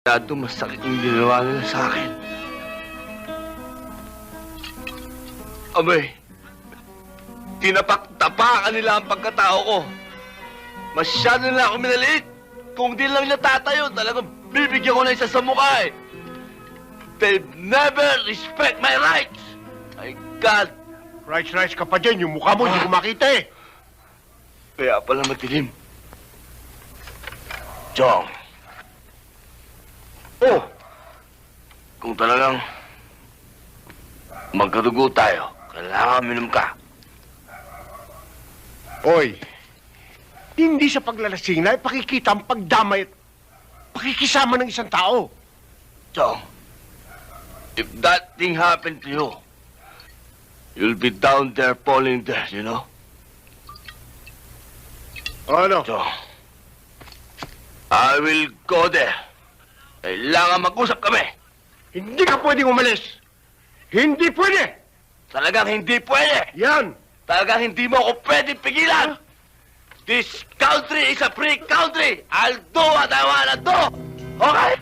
Dado masakit yung ginawa nila sa akin. Abay, tinapak-tapakan nila ang pagkatao ko. Masyado nila ako minaliit. Kung di lang nila tatayo, talagang bibigyan ko na isa sa mukha eh. They never respect my rights. My God. Rights ka pa dyan. Yung mukha mo, hindi ko makita eh. Kaya pala matilim. Chong. Oh! Kung talagang magkadugo tayo, kailangan minum ka. Hoy, hindi sa paglalasing na ipakikita ang pagdamay at pakikisama ng isang tao. Chong, if that thing happened to you, you'll be down there falling dead, you know? Ano? Chong, I will go there. Kailangan mag-usap kami. Hindi ka pwedeng umalis. Hindi pwede. Talagang hindi pwede. Yan. Talagang hindi mo ako pwede pigilan. This country is a free country. I'll do what I wanna do. Okay?